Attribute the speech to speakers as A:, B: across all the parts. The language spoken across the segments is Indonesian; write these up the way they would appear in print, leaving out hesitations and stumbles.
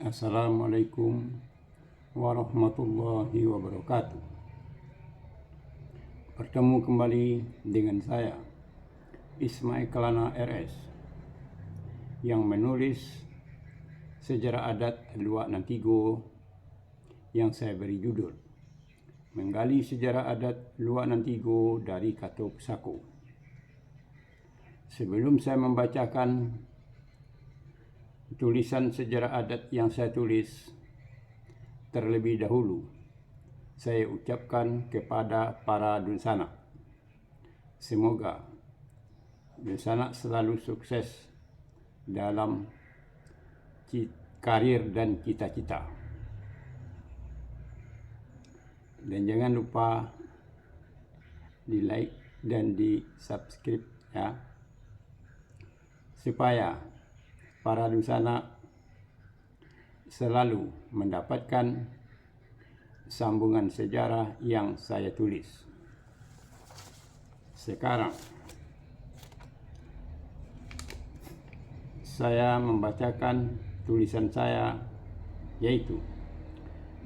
A: Assalamualaikum warahmatullahi wabarakatuh. Bertemu kembali dengan saya, Ismail Kelana RS, yang menulis sejarah adat Luak Nantigo yang saya beri judul Menggali Sejarah Adat Luak Nantigo dari Kato Pusako. Sebelum saya membacakan tulisan sejarah adat yang saya tulis, terlebih dahulu saya ucapkan kepada para dunsana, semoga dunsana selalu sukses dalam karir dan cita-cita. Dan jangan lupa di like dan di subscribe ya, supaya para dunsana selalu mendapatkan sambungan sejarah yang saya tulis. Sekarang saya membacakan tulisan saya, yaitu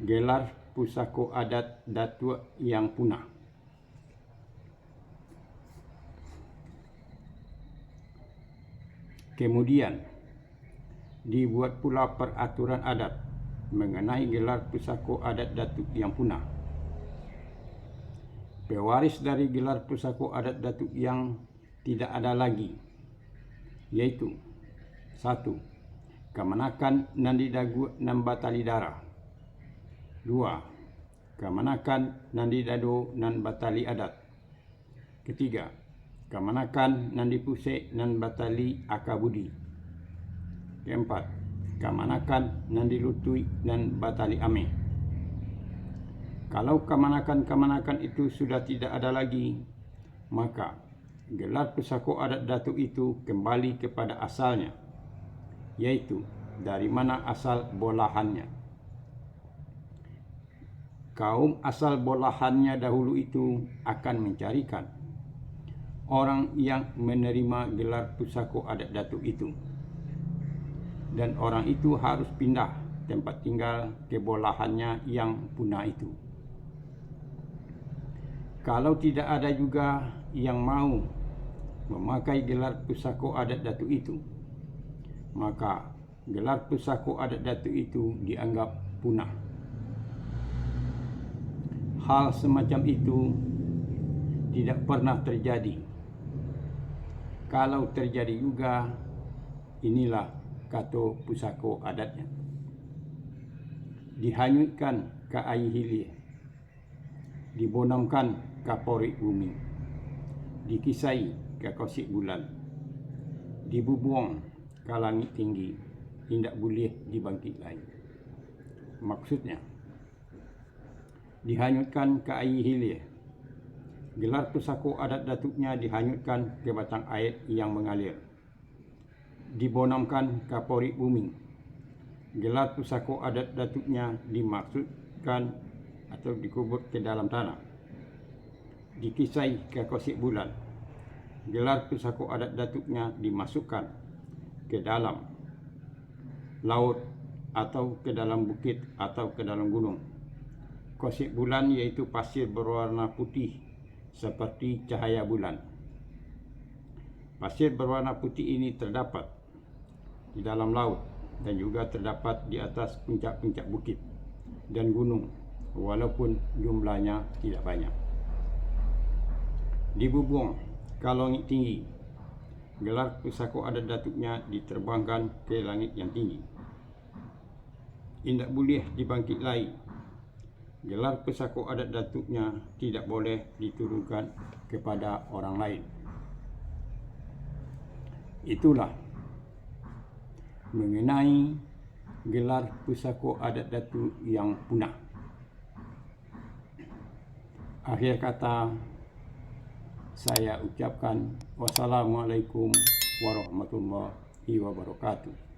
A: Gelar Pusako Adat Datuk yang Punah. Kemudian dibuat pula peraturan adat mengenai gelar pusako adat datuk yang punah. Pewaris dari gelar pusako adat datuk yang tidak ada lagi, yaitu 1. Kamanakan Nandi Dagu nan Batali Dara. 2. Kamanakan Nandi Dado nan Batali Adat. 3. Kamanakan Nandi Pusek nan Batali Akabudi. 4. Kamanakan Nandi Lutui dan Batali Ame. Kalau kamanakan itu sudah tidak ada lagi, maka gelar pusako adat datuk itu kembali kepada asalnya, yaitu dari mana asal bolahannya. Kaum asal bolahannya dahulu itu akan mencarikan orang yang menerima gelar pusako adat datuk itu, dan orang itu harus pindah tempat tinggal ke bolahannya yang punah itu. Kalau tidak ada juga yang mau memakai gelar pusako adat datuk itu, maka gelar pusako adat datuk itu dianggap punah. Hal semacam itu tidak pernah terjadi. Kalau terjadi juga, inilah Kato pusako adatnya. Dihanyutkan ke air hilir, dibonamkan ke porik bumi, dikisai ke kosik bulan, dibubuang ke langit tinggi, tidak boleh dibangkit lagi. Maksudnya, dihanyutkan ke air hilir, gelar pusako adat datuknya dihanyutkan ke batang air yang mengalir, dibonamkan ke porik bumi, gelar pusako adat datuknya dimaksudkan atau dikubur ke dalam tanah, dikisai ke kosik bulan, gelar pusako adat datuknya dimasukkan ke dalam laut atau ke dalam bukit atau ke dalam gunung. Kosik bulan yaitu pasir berwarna putih seperti cahaya bulan. Pasir berwarna putih ini terdapat di dalam laut dan juga terdapat di atas puncak-puncak bukit dan gunung, walaupun jumlahnya tidak banyak. Dibubuang ke langit tinggi, gelar pusako adat datuknya diterbangkan ke langit yang tinggi. Tidak boleh dibangkit lagi. Gelar pusako adat datuknya tidak boleh diturunkan kepada orang lain. Itulah mengenai gelar pusako adat datuk yang punah. Akhir kata, saya ucapkan wassalamualaikum warahmatullahi wabarakatuh.